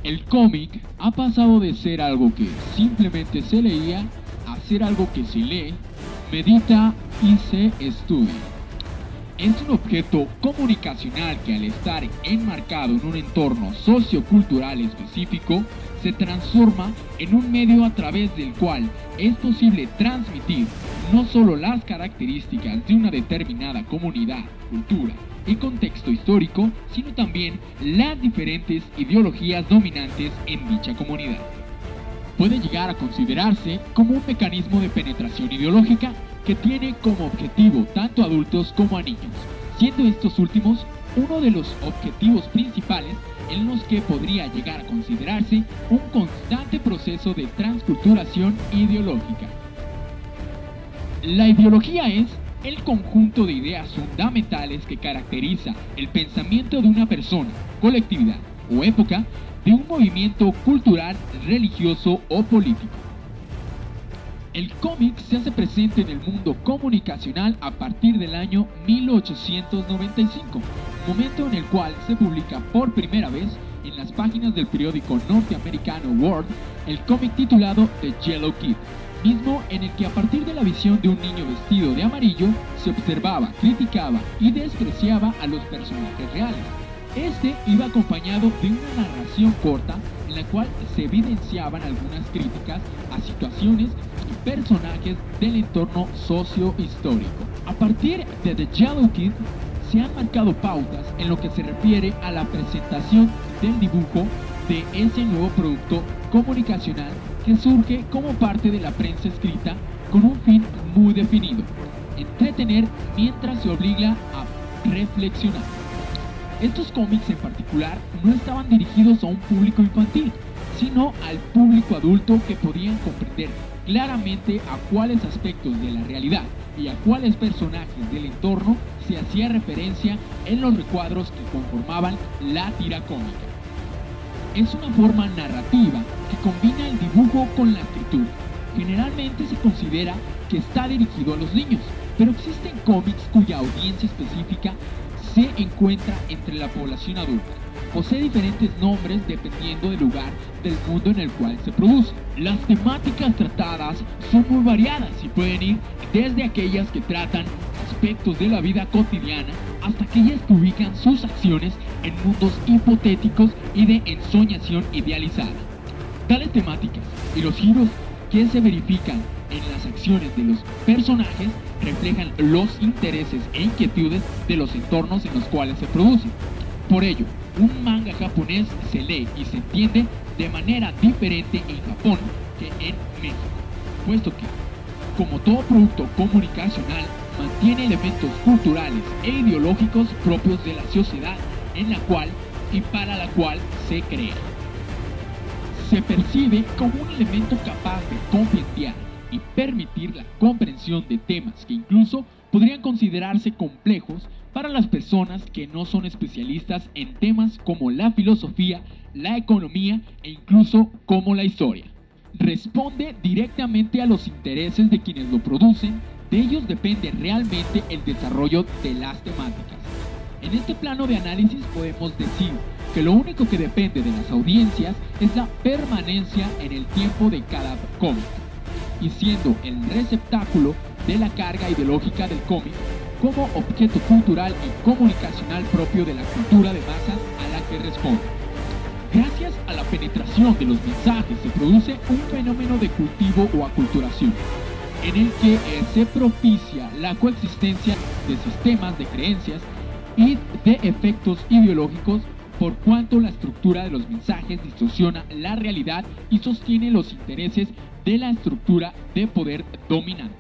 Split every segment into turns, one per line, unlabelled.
El cómic ha pasado de ser algo que simplemente se leía a ser algo que se lee, medita y se estudia. Es un objeto comunicacional que, al estar enmarcado en un entorno sociocultural específico, se transforma en un medio a través del cual es posible transmitir no solo las características de una determinada comunidad, cultura y contexto histórico, sino también las diferentes ideologías dominantes en dicha comunidad. Puede llegar a considerarse como un mecanismo de penetración ideológica que tiene como objetivo tanto a adultos como a niños, siendo estos últimos uno de los objetivos principales en los que podría llegar a considerarse un constante proceso de transculturación ideológica. La ideología es el conjunto de ideas fundamentales que caracteriza el pensamiento de una persona, colectividad o época, de un movimiento cultural, religioso o político. El cómic se hace presente en el mundo comunicacional a partir del año 1895, momento en el cual se publica por primera vez en las páginas del periódico norteamericano World el cómic titulado The Yellow Kid, mismo en el que, a partir de la visión de un niño vestido de amarillo, se observaba, criticaba y despreciaba a los personajes reales. Este iba acompañado de una narración corta en la cual se evidenciaban algunas críticas a situaciones y personajes del entorno socio-histórico. A partir de The Yellow Kid se han marcado pautas en lo que se refiere a la presentación del dibujo de ese nuevo producto comunicacional que surge como parte de la prensa escrita con un fin muy definido: entretener mientras se obliga a reflexionar. Estos cómics en particular no estaban dirigidos a un público infantil, sino al público adulto, que podían comprender claramente a cuáles aspectos de la realidad y a cuáles personajes del entorno se hacía referencia en los recuadros que conformaban la tira cómica. Es una forma narrativa que combina el dibujo con la escritura. Generalmente se considera que está dirigido a los niños, pero existen cómics cuya audiencia específica se encuentra entre la población adulta. Posee diferentes nombres dependiendo del lugar del mundo en el cual se produce. Las temáticas tratadas son muy variadas y pueden ir desde aquellas que tratan aspectos de la vida cotidiana hasta aquellas que ubican sus acciones en mundos hipotéticos y de ensoñación idealizada. Tales temáticas y los giros que se verifican en las acciones de los personajes reflejan los intereses e inquietudes de los entornos en los cuales se producen. Por ello, un manga japonés se lee y se entiende de manera diferente en Japón que en México, puesto que, como todo producto comunicacional, mantiene elementos culturales e ideológicos propios de la sociedad en la cual y para la cual se crea. Se percibe como un elemento capaz de compendiar y permitir la comprensión de temas que incluso podrían considerarse complejos para las personas que no son especialistas en temas como la filosofía, la economía e incluso como la historia. Responde directamente a los intereses de quienes lo producen. De ellos depende realmente el desarrollo de las temáticas. En este plano de análisis podemos decir que lo único que depende de las audiencias es la permanencia en el tiempo de cada cómic, y siendo el receptáculo de la carga ideológica del cómic como objeto cultural y comunicacional propio de la cultura de masas a la que responde. Gracias a la penetración de los mensajes se produce un fenómeno de cultivo o aculturación, en el que se propicia la coexistencia de sistemas de creencias y de efectos ideológicos, por cuanto la estructura de los mensajes distorsiona la realidad y sostiene los intereses de la estructura de poder dominante.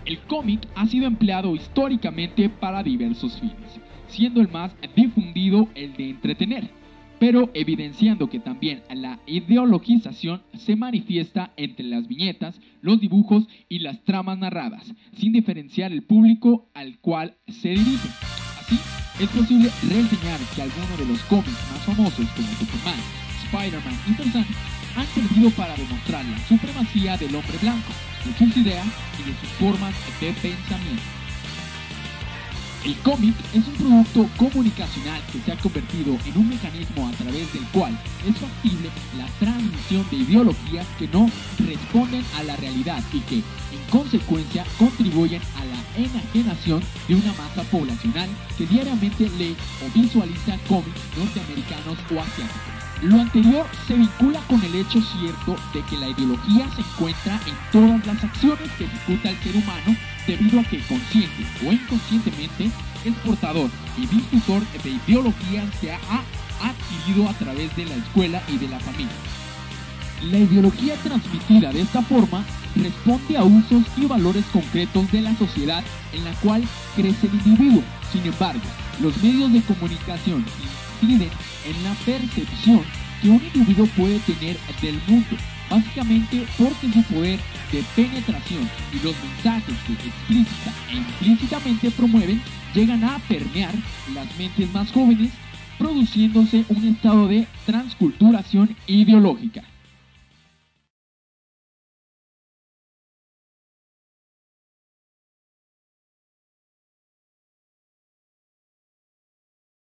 El cómic ha sido empleado históricamente para diversos fines, siendo el más difundido el de entretener, pero evidenciando que también la ideologización se manifiesta entre las viñetas, los dibujos y las tramas narradas, sin diferenciar el público al cual se dirige. Así, es posible reseñar que algunos de los cómics más famosos, como Superman, Spider-Man y Tarzan, han servido para demostrar la supremacía del hombre blanco, de sus ideas y de sus formas de pensamiento. El cómic es un producto comunicacional que se ha convertido en un mecanismo a través del cual es factible la transmisión de ideologías que no responden a la realidad y que, en consecuencia, contribuyen a la enajenación de una masa poblacional que diariamente lee o visualiza cómics norteamericanos o asiáticos. Lo anterior se vincula con el hecho cierto de que la ideología se encuentra en todas las acciones que ejecuta el ser humano, debido a que consciente o inconscientemente es portador y difutor de ideologías que ha adquirido a través de la escuela y de la familia. La ideología transmitida de esta forma responde a usos y valores concretos de la sociedad en la cual crece el individuo. Sin embargo, los medios de comunicación inciden en la percepción que un individuo puede tener del mundo, básicamente porque su poder de penetración y los mensajes que explícita e implícitamente promueven llegan a permear las mentes más jóvenes, produciéndose un estado de transculturación ideológica.